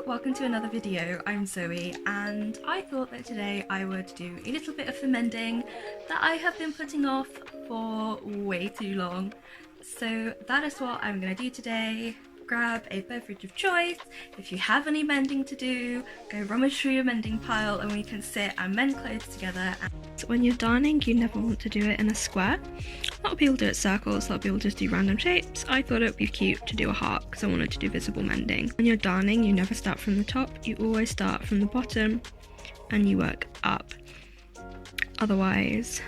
welcome to another video. I'm Zoe and I thought that today I would do a little bit of the mending that I have been putting off for way too long. So that is what I'm going to do today. Grab a beverage of choice. If you have any mending to do, go rummage through your mending pile and we can sit and mend clothes together. So when you're darning, you never want to do it in a square. A lot of people do it circles, a lot of people just do random shapes. I thought it would be cute to do a heart because I wanted to do visible mending. When you're darning, you never start from the top, you always start from the bottom and you work up. Otherwise,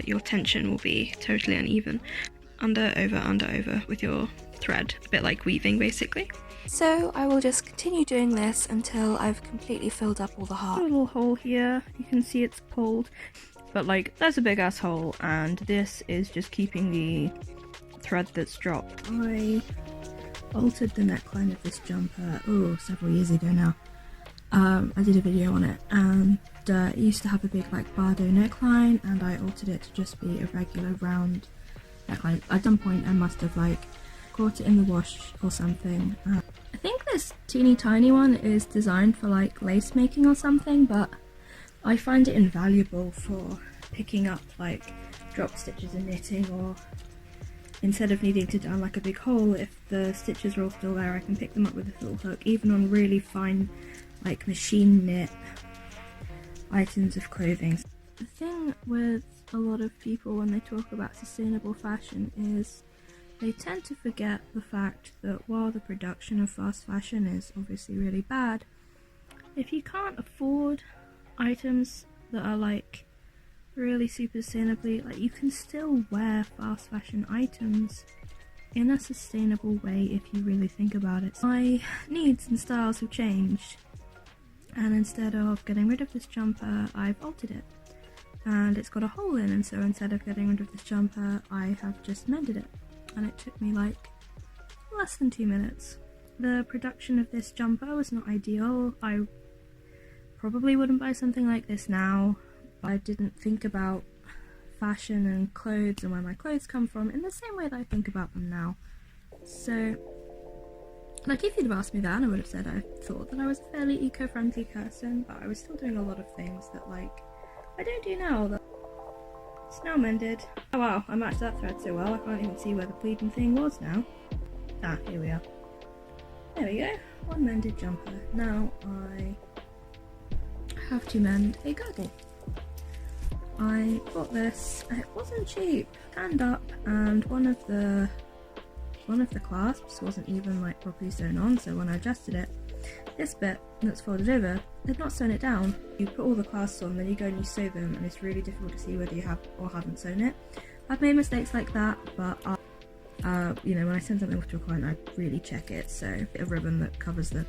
your tension will be totally uneven. Under, over with your thread, a bit like weaving basically. So I will just continue doing this until I've completely filled up all the heart. A little hole here, you can see it's pulled, but like there's a big ass hole and this is just keeping the thread that's dropped. I altered the neckline of this jumper, several years ago now. I did a video on it and it used to have a big like bardo neckline and I altered it to just be a regular round neckline. At some point I must have like caught it in the wash or something. I think this teeny tiny one is designed for like lace making or something, but I find it invaluable for picking up like drop stitches in knitting, or instead of needing to darn like a big hole, if the stitches are all still there I can pick them up with a little hook, even on really fine like machine knit items of clothing. The thing with a lot of people when they talk about sustainable fashion is they tend to forget the fact that while the production of fast fashion is obviously really bad, if you can't afford items that are like really super sustainably, like you can still wear fast fashion items in a sustainable way if you really think about it. My needs and styles have changed, and instead of getting rid of this jumper I've altered it and it's got a hole in, and so instead of getting rid of this jumper I have just mended it. And it took me like less than 2 minutes. The production of this jumper was not ideal. I probably wouldn't buy something like this now. I didn't think about fashion and clothes and where my clothes come from in the same way that I think about them now. So, like if you'd have asked me then I would have said I thought that I was a fairly eco-friendly person, but I was still doing a lot of things that like I don't do now. It's now mended. Oh wow, I matched that thread so well I can't even see where the pleating thing was now. Ah, here we are. There we go, one mended jumper. Now I have to mend a girdle. I bought this, it wasn't cheap, turned up, and one of the clasps wasn't even like properly sewn on, so when I adjusted it, this bit that's folded over, they've not sewn it down. You put all the clasps on, then you go and you sew them, and it's really difficult to see whether you have or haven't sewn it. I've made mistakes like that, but you know, when I send something off to a client, I really check it. So a bit of ribbon that covers the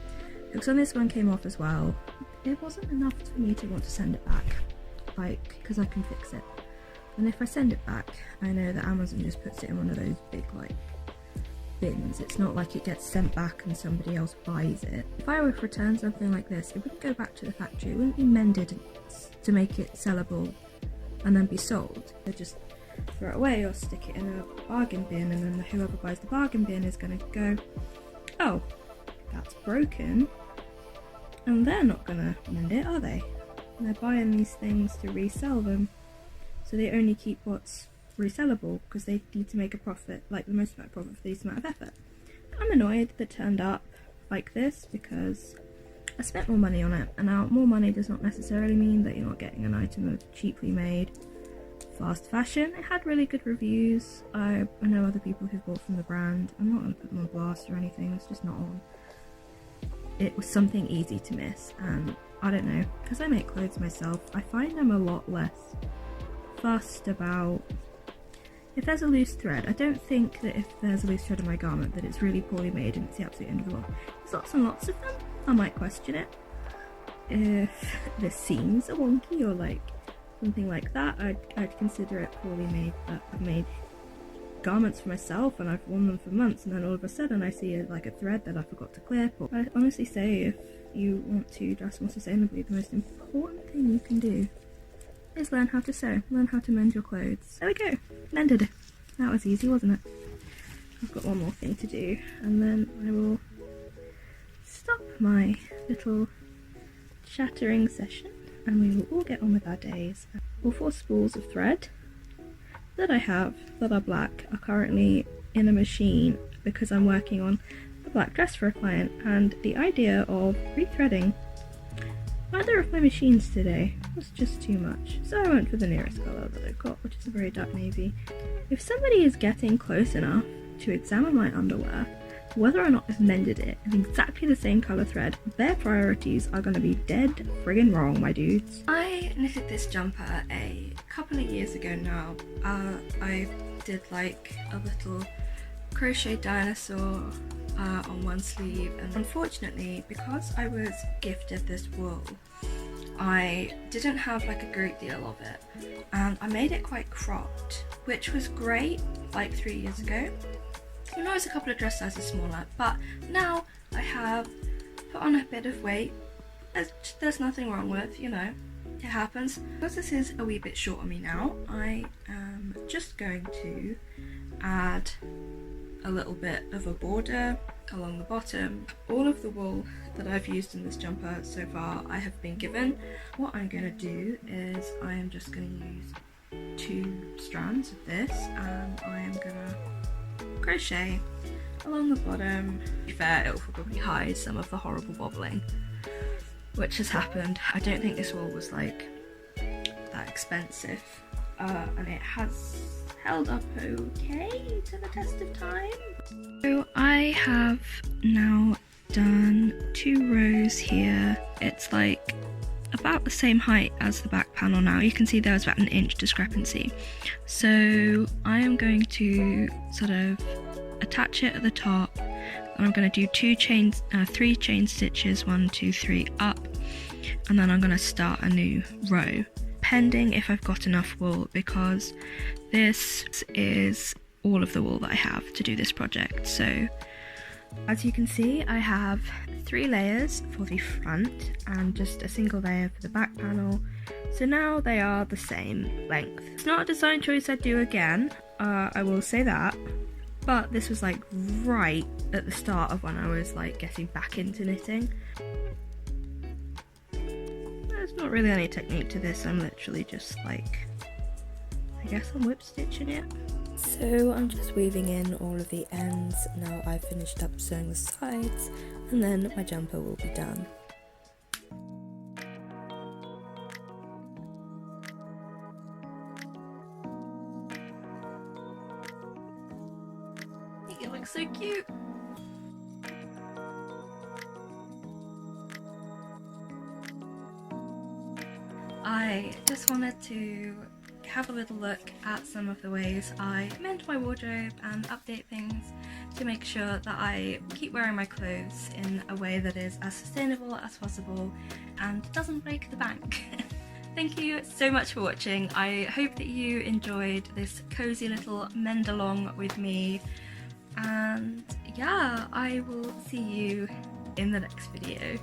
hooks on this one came off as well. It wasn't enough for me to want to send it back, like, because I can fix it. And if I send it back, I know that Amazon just puts it in one of those big like bins. It's not like it gets sent back and somebody else buys it. If I were to return something like this, it wouldn't go back to the factory, it wouldn't be mended to make it sellable and then be sold. They'd just throw it away or stick it in a bargain bin, and then whoever buys the bargain bin is going to go, oh, that's broken, and they're not going to mend it, are they? And they're buying these things to resell them, so they only keep what's resellable because they need to make a profit, like the most amount of profit for the least amount of effort. I'm annoyed that it turned up like this because I spent more money on it, and now more money does not necessarily mean that you're not getting an item of cheaply made fast fashion. It had really good reviews. I know other people who've bought from the brand. I'm not going to put them on blast or anything, it's just not on. It was something easy to miss, and I don't know, because I make clothes myself, I find I'm a lot less fussed about if there's a loose thread. I don't think that if there's a loose thread in my garment that it's really poorly made and it's the absolute end of the world. There's lots and lots of them, I might question it. If the seams are wonky or like something like that, I'd consider it poorly made. But I've made garments for myself and I've worn them for months, and then all of a sudden I see like a thread that I forgot to clip. Or I honestly say, if you want to dress more sustainably, the most important thing you can do is learn how to sew, learn how to mend your clothes. There we go, mended it. That was easy, wasn't it? I've got one more thing to do and then I will stop my little shattering session and we will all get on with our days. All 4 spools of thread that I have that are black are currently in a machine because I'm working on a black dress for a client, and the idea of rethreading either of my machines today was just too much, so I went for the nearest colour that I've got, which is a very dark navy. If somebody is getting close enough to examine my underwear, whether or not I've mended it in exactly the same colour thread, their priorities are going to be dead friggin' wrong, my dudes. I knitted this jumper a couple of years ago now. I did like a little crochet dinosaur on one sleeve, and unfortunately, because I was gifted this wool, I didn't have like a great deal of it, and I made it quite cropped, which was great like 3 years ago. I know it's a couple of dress sizes smaller, but now I have put on a bit of weight. There's nothing wrong with, you know, it happens. Because this is a wee bit short on me now, I am just going to add a little bit of a border along the bottom. All of the wool that I've used in this jumper so far I have been given. What I'm going to do is I am just going to use 2 strands of this, and I am going to crochet along the bottom. To be fair, it will probably hide some of the horrible wobbling which has happened. I don't think this wool was like that expensive, and it has held up okay to the test of time. So I have now done 2 rows here. It's like about the same height as the back panel now. You can see there was about an inch discrepancy. So I am going to sort of attach it at the top, and I'm going to do 3 chain stitches, 1, 2, 3 up, and then I'm going to start a new row, pending if I've got enough wool, because this is all of the wool that I have to do this project. So as you can see, I have 3 layers for the front and just a single layer for the back panel, so now they are the same length. It's not a design choice I'd do again, I will say that, but this was like right at the start of when I was like getting back into knitting. There's not really any technique to this, I'm literally just like, I guess I'm whip stitching it. So I'm just weaving in all of the ends. Now I've finished up sewing the sides, and then my jumper will be done. I think it looks so cute. I just wanted to have a little look at some of the ways I amend my wardrobe and update things to make sure that I keep wearing my clothes in a way that is as sustainable as possible and doesn't break the bank. Thank you so much for watching. I hope that you enjoyed this cozy little mend along with me, and yeah, I will see you in the next video.